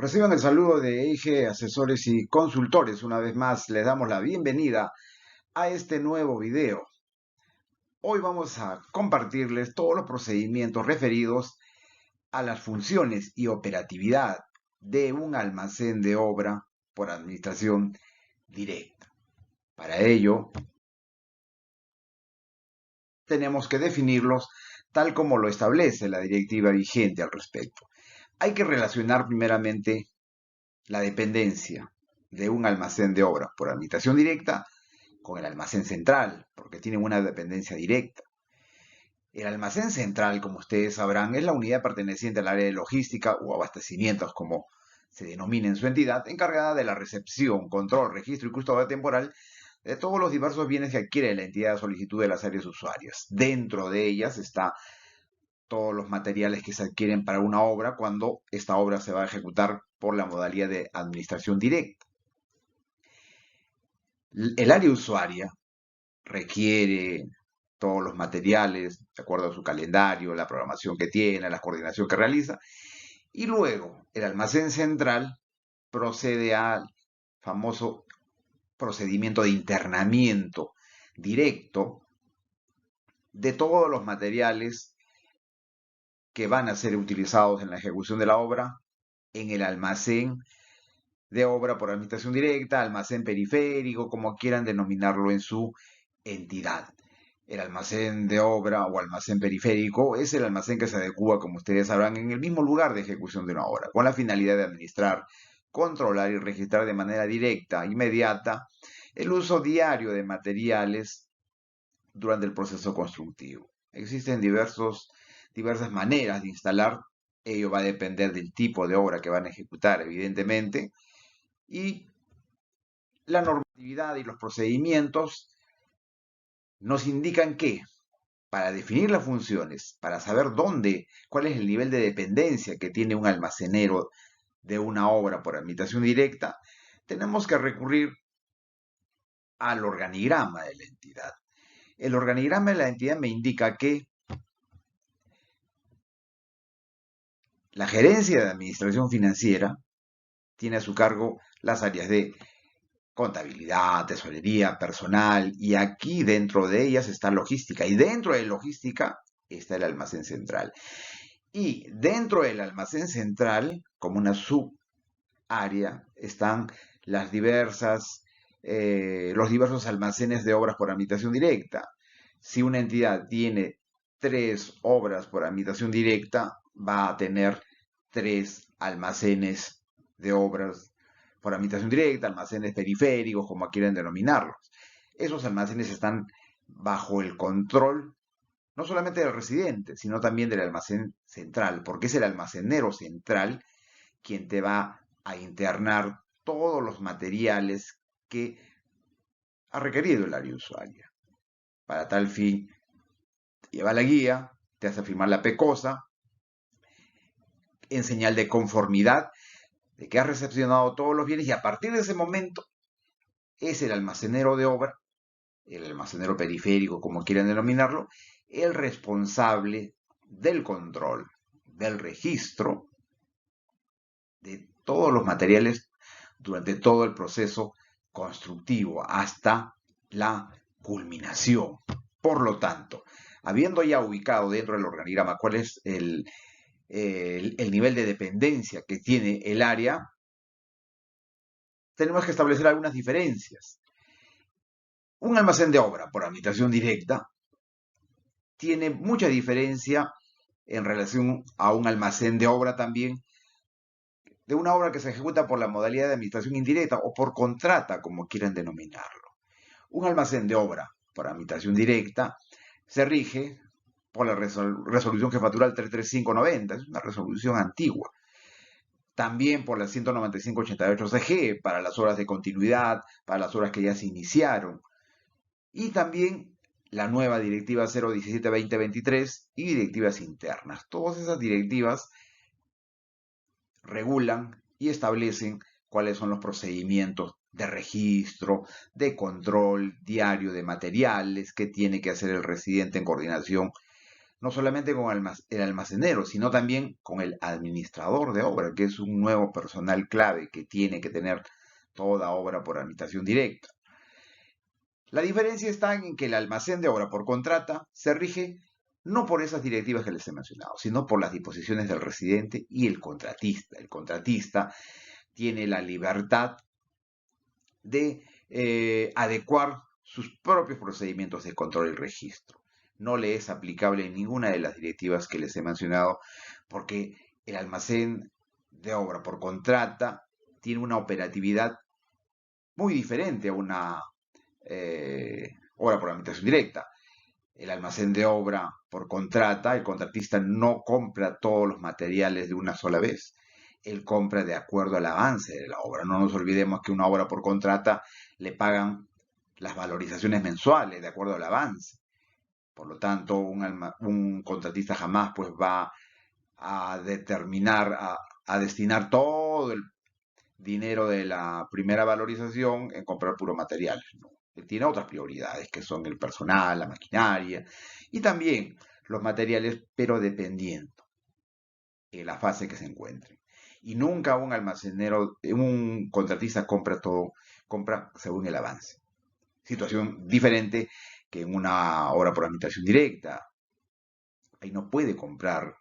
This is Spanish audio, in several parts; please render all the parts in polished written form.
Reciban el saludo de EIGE Asesores y Consultores. Una vez más, les damos la bienvenida a este nuevo video. Hoy vamos a compartirles todos los procedimientos referidos a las funciones y operatividad de un almacén de obra por administración directa. Para ello, tenemos que definirlos tal como lo establece la directiva vigente al respecto. Hay que relacionar primeramente la dependencia de un almacén de obra por administración directa con el almacén central, porque tienen una dependencia directa. El almacén central, como ustedes sabrán, es la unidad perteneciente al área de logística o abastecimientos, como se denomina en su entidad, encargada de la recepción, control, registro y custodia temporal de todos los diversos bienes que adquiere la entidad a solicitud de las áreas usuarias. Dentro de ellas está todos los materiales que se adquieren para una obra cuando esta obra se va a ejecutar por la modalidad de administración directa. El área usuaria requiere todos los materiales de acuerdo a su calendario, la programación que tiene, la coordinación que realiza, y luego el almacén central procede al famoso procedimiento de internamiento directo de todos los materiales que van a ser utilizados en la ejecución de la obra en el almacén de obra por administración directa, almacén periférico, como quieran denominarlo en su entidad. El almacén de obra o almacén periférico es el almacén que se adecua, como ustedes sabrán, en el mismo lugar de ejecución de una obra, con la finalidad de administrar, controlar y registrar de manera directa, inmediata, el uso diario de materiales durante el proceso constructivo. Existen diversas maneras de instalar, ello va a depender del tipo de obra que van a ejecutar, evidentemente, y la normatividad y los procedimientos nos indican que para definir las funciones, para saber cuál es el nivel de dependencia que tiene un almacenero de una obra por administración directa, tenemos que recurrir al organigrama de la entidad. El organigrama de la entidad me indica que la gerencia de administración financiera tiene a su cargo las áreas de contabilidad, tesorería, personal, y aquí dentro de ellas está logística, y dentro de logística está el almacén central. Y dentro del almacén central, como una subárea, están los diversos almacenes de obras por administración directa. Si una entidad tiene 3 obras por administración directa, va a tener 3 almacenes de obras por administración directa, almacenes periféricos, como quieran denominarlos. Esos almacenes están bajo el control no solamente del residente, sino también del almacén central, porque es el almacenero central quien te va a internar todos los materiales que ha requerido el área usuaria. Para tal fin, te lleva la guía, te hace firmar la PECOSA, en señal de conformidad de que has recepcionado todos los bienes, y a partir de ese momento es el almacenero de obra, el almacenero periférico, como quieran denominarlo, el responsable del control, del registro de todos los materiales durante todo el proceso constructivo hasta la culminación. Por lo tanto, habiendo ya ubicado dentro del organigrama cuál es el nivel de dependencia que tiene el área, tenemos que establecer algunas diferencias. Un almacén de obra por administración directa tiene mucha diferencia en relación a un almacén de obra también, de una obra que se ejecuta por la modalidad de administración indirecta o por contrata, como quieran denominarlo. Un almacén de obra por administración directa se rige por la resolución jefatural 33590, es una resolución antigua. También por la 19588 CG para las obras de continuidad, para las obras que ya se iniciaron. Y también la nueva directiva 017-2023 y directivas internas. Todas esas directivas regulan y establecen cuáles son los procedimientos de registro, de control diario de materiales que tiene que hacer el residente en coordinación no solamente con el almacenero, sino también con el administrador de obra, que es un nuevo personal clave que tiene que tener toda obra por administración directa. La diferencia está en que el almacén de obra por contrata se rige no por esas directivas que les he mencionado, sino por las disposiciones del residente y el contratista. El contratista tiene la libertad de adecuar sus propios procedimientos de control y registro. No le es aplicable ninguna de las directivas que les he mencionado porque el almacén de obra por contrata tiene una operatividad muy diferente a una obra por administración directa. El almacén de obra por contrata, el contratista no compra todos los materiales de una sola vez. Él compra de acuerdo al avance de la obra. No nos olvidemos que una obra por contrata le pagan las valorizaciones mensuales de acuerdo al avance. Por lo tanto, un contratista jamás pues va a determinar, a destinar todo el dinero de la primera valorización en comprar puro material, ¿no? Él tiene otras prioridades que son el personal, la maquinaria y también los materiales, pero dependiendo de la fase que se encuentre. Y nunca un almacenero, un contratista compra todo, compra según el avance. Situación diferente que en una obra por administración directa. Ahí no puede comprar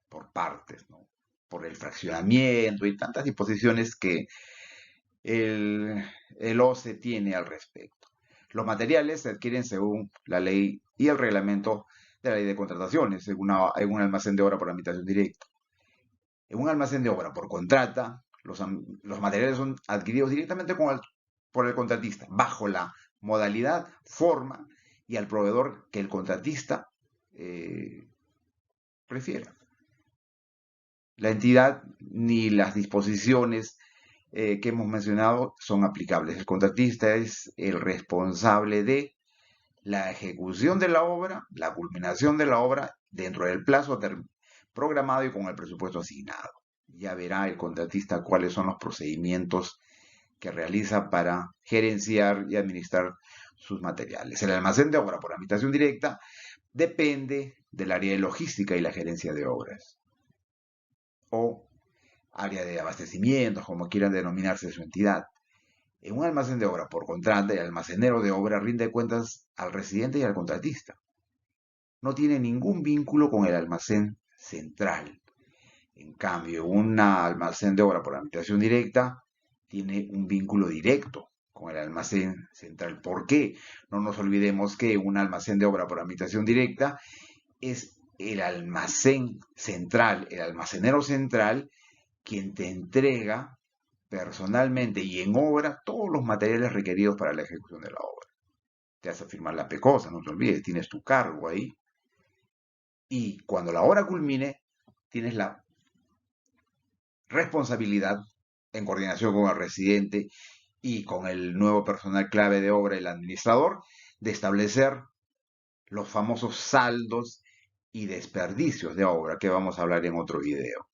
por partes, ¿no? Por el fraccionamiento y tantas disposiciones que el OCE tiene al respecto. Los materiales se adquieren según la ley y el reglamento de la ley de contrataciones, en un almacén de obra por administración directa. En un almacén de obra por contrata, los materiales son adquiridos directamente por el contratista, bajo la modalidad, forma y al proveedor que el contratista prefiera. La entidad ni las disposiciones que hemos mencionado son aplicables. El contratista es el responsable de la ejecución de la obra, la culminación de la obra dentro del plazo programado y con el presupuesto asignado. Ya verá el contratista cuáles son los procedimientos que realiza para gerenciar y administrar sus materiales. El almacén de obra por administración directa depende del área de logística y la gerencia de obras, o área de abastecimiento, como quieran denominarse su entidad. En un almacén de obra por contrata, el almacenero de obra rinde cuentas al residente y al contratista. No tiene ningún vínculo con el almacén central. En cambio, un almacén de obra por administración directa tiene un vínculo directo con el almacén central. ¿Por qué? No nos olvidemos que un almacén de obra por administración directa es el almacén central, el almacenero central, quien te entrega personalmente y en obra todos los materiales requeridos para la ejecución de la obra. Te hace firmar la PECOSA, no te olvides, tienes tu cargo ahí. Y cuando la obra culmine, tienes la responsabilidad, en coordinación con el residente y con el nuevo personal clave de obra, el administrador, de establecer los famosos saldos y desperdicios de obra, que vamos a hablar en otro video.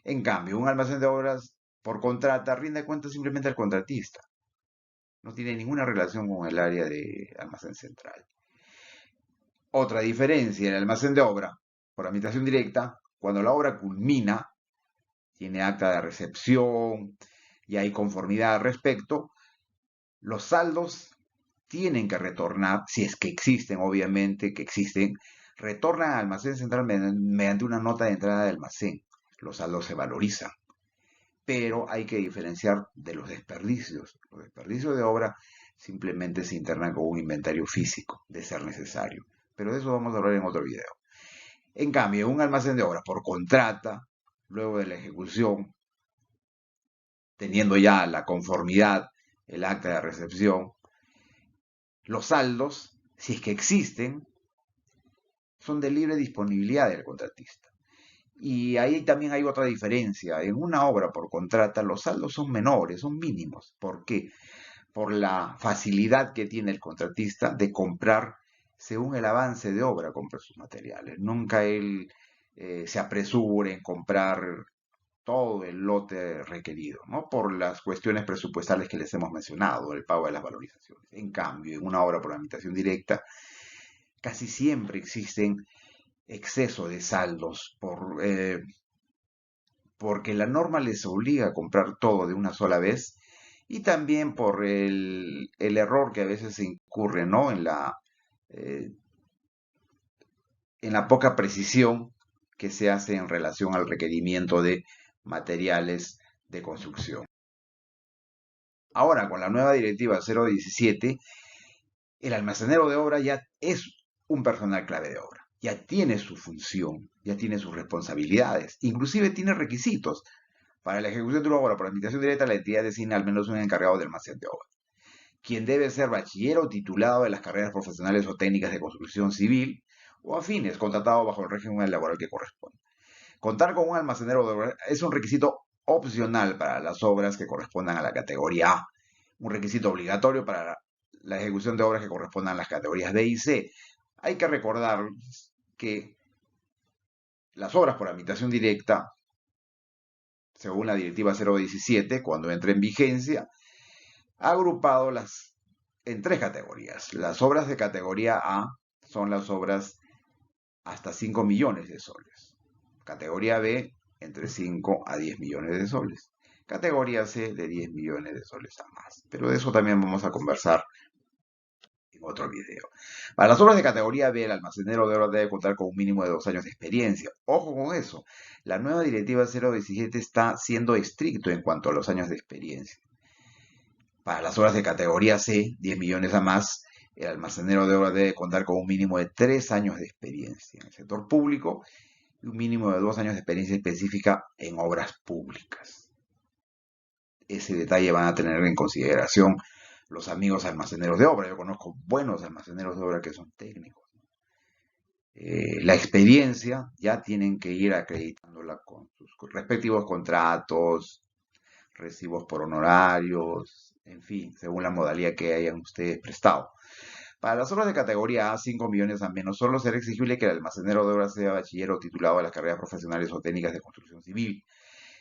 En cambio, un almacén de obras por contrata rinde cuentas simplemente al contratista. No tiene ninguna relación con el área de almacén central. Otra diferencia, el almacén de obra por administración directa, cuando la obra culmina, tiene acta de recepción y hay conformidad al respecto, los saldos tienen que retornar, si es que existen, obviamente que existen, retornan al almacén central mediante una nota de entrada de almacén. Los saldos se valorizan, pero hay que diferenciar de los desperdicios. Los desperdicios de obra simplemente se internan con un inventario físico, de ser necesario. Pero de eso vamos a hablar en otro video. En cambio, un almacén de obra por contrata, luego de la ejecución, teniendo ya la conformidad, el acta de recepción, los saldos, si es que existen, son de libre disponibilidad del contratista. Y ahí también hay otra diferencia. En una obra por contrata los saldos son menores, son mínimos. ¿Por qué? Por la facilidad que tiene el contratista de comprar según el avance de obra, compra sus materiales. Nunca él se apresura en comprar todo el lote requerido, ¿no? Por las cuestiones presupuestales que les hemos mencionado, el pago de las valorizaciones. En cambio, en una obra por administración directa, casi siempre existen exceso de saldos porque la norma les obliga a comprar todo de una sola vez y también por el error que a veces se incurre, ¿no? Eh, en la poca precisión que se hace en relación al requerimiento de materiales de construcción. Ahora, con la nueva directiva 017, el almacenero de obra ya es un personal clave de obra, ya tiene su función, ya tiene sus responsabilidades, inclusive tiene requisitos. Para la ejecución de una obra por administración directa, la entidad designa al menos un encargado del almacén de obra, quien debe ser bachiller o titulado de las carreras profesionales o técnicas de construcción civil o afines, contratado bajo el régimen laboral que corresponde. Contar con un almacenero de obra es un requisito opcional para las obras que correspondan a la categoría A, un requisito obligatorio para la ejecución de obras que correspondan a las categorías B y C. Hay que recordar que las obras por administración directa, según la directiva 017, cuando entra en vigencia, ha agrupado en tres categorías. Las obras de categoría A son las obras hasta 5 millones de soles. Categoría B, entre 5 a 10 millones de soles. Categoría C, de 10 millones de soles a más. Pero de eso también vamos a conversar en otro video. Para las obras de categoría B, el almacenero de obra debe contar con un mínimo de 2 años de experiencia. Ojo con eso. La nueva directiva 017 está siendo estricto en cuanto a los años de experiencia. Para las obras de categoría C, 10 millones a más, el almacenero de obra debe contar con un mínimo de 3 años de experiencia en el sector público y un mínimo de 2 años de experiencia específica en obras públicas. Ese detalle van a tener en consideración los amigos almaceneros de obra. Yo conozco buenos almaceneros de obra que son técnicos. La experiencia ya tienen que ir acreditándola con sus respectivos contratos, recibos por honorarios, en fin, según la modalidad que hayan ustedes prestado. Para las obras de categoría A, 5 millones a menos, solo será exigible que el almacenero de obra sea bachiller o titulado de las carreras profesionales o técnicas de construcción civil.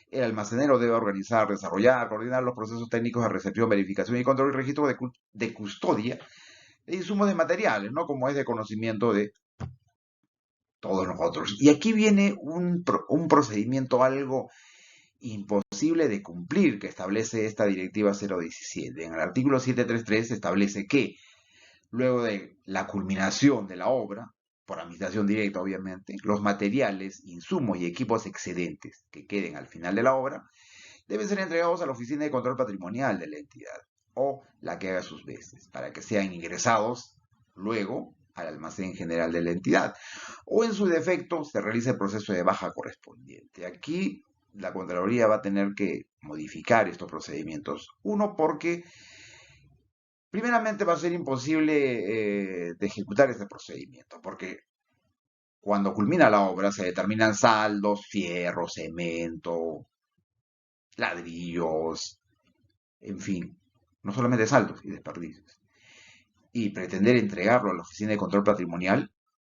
El almacenero debe organizar, desarrollar, coordinar los procesos técnicos de recepción, verificación y control y registro de custodia de insumos de materiales, ¿no? Como es de conocimiento de todos nosotros. Y aquí viene un procedimiento algo imposible de cumplir que establece esta directiva 017. En el artículo 733 establece que luego de la culminación de la obra, por administración directa obviamente, los materiales, insumos y equipos excedentes que queden al final de la obra deben ser entregados a la Oficina de Control Patrimonial de la entidad o la que haga sus veces para que sean ingresados luego al almacén general de la entidad o en su defecto se realice el proceso de baja correspondiente. Aquí la Contraloría va a tener que modificar estos procedimientos. Uno, porque primeramente va a ser imposible de ejecutar este procedimiento, porque cuando culmina la obra se determinan saldos, fierro, cemento, ladrillos, en fin, no solamente saldos y desperdicios. Y pretender entregarlo a la Oficina de Control Patrimonial,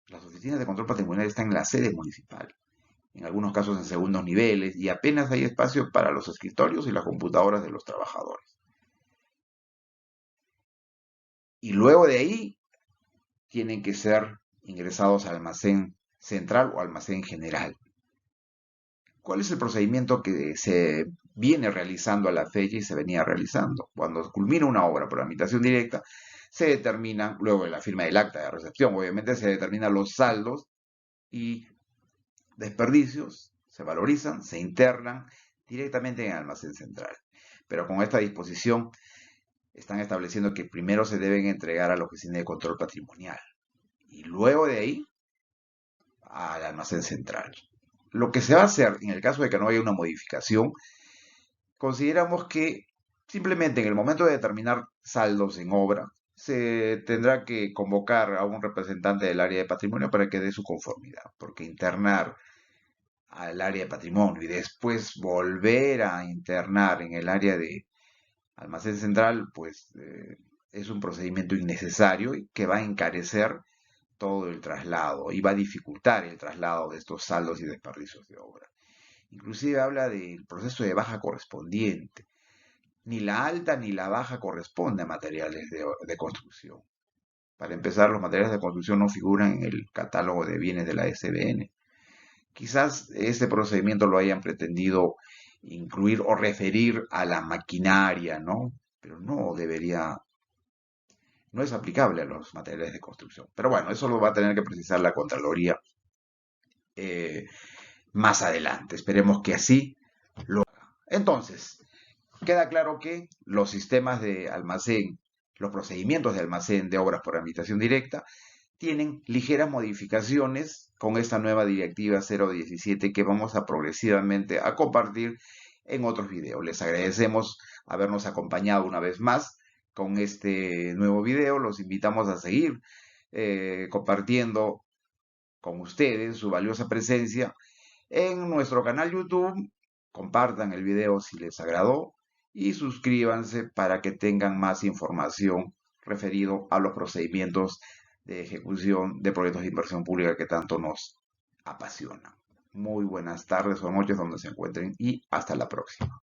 las oficinas de control patrimonial están en la sede municipal, en algunos casos en segundos niveles, y apenas hay espacio para los escritorios y las computadoras de los trabajadores. Y luego de ahí tienen que ser ingresados al almacén central o almacén general. ¿Cuál es el procedimiento que se viene realizando a la fecha y se venía realizando? Cuando culmina una obra por administración directa, se determinan, luego de la firma del acta de recepción, obviamente se determinan los saldos y desperdicios, se valorizan, se internan directamente en el almacén central. Pero con esta disposición están estableciendo que primero se deben entregar a la Oficina de Control Patrimonial y luego de ahí al almacén central. Lo que se va a hacer en el caso de que no haya una modificación, consideramos que simplemente en el momento de determinar saldos en obra, se tendrá que convocar a un representante del área de patrimonio para que dé su conformidad, porque internar al área de patrimonio y después volver a internar en el área de almacén central, pues es un procedimiento innecesario y que va a encarecer todo el traslado y va a dificultar el traslado de estos saldos y desperdicios de obra. Inclusive habla del proceso de baja correspondiente. Ni la alta ni la baja corresponde a materiales de construcción. Para empezar, los materiales de construcción no figuran en el catálogo de bienes de la SBN. Quizás este procedimiento lo hayan pretendido incluir o referir a la maquinaria, ¿no? Pero no debería, no es aplicable a los materiales de construcción. Pero bueno, eso lo va a tener que precisar la Contraloría eh, más adelante. Esperemos que así lo haga. Entonces, queda claro que los sistemas de almacén, los procedimientos de almacén de obras por administración directa, tienen ligeras modificaciones con esta nueva directiva 017 que vamos a progresivamente a compartir en otros videos. Les agradecemos habernos acompañado una vez más con este nuevo video. Los invitamos a seguir compartiendo con ustedes su valiosa presencia en nuestro canal YouTube. Compartan el video si les agradó y suscríbanse para que tengan más información referido a los procedimientos de ejecución de proyectos de inversión pública que tanto nos apasionan. Muy buenas tardes o noches donde se encuentren y hasta la próxima.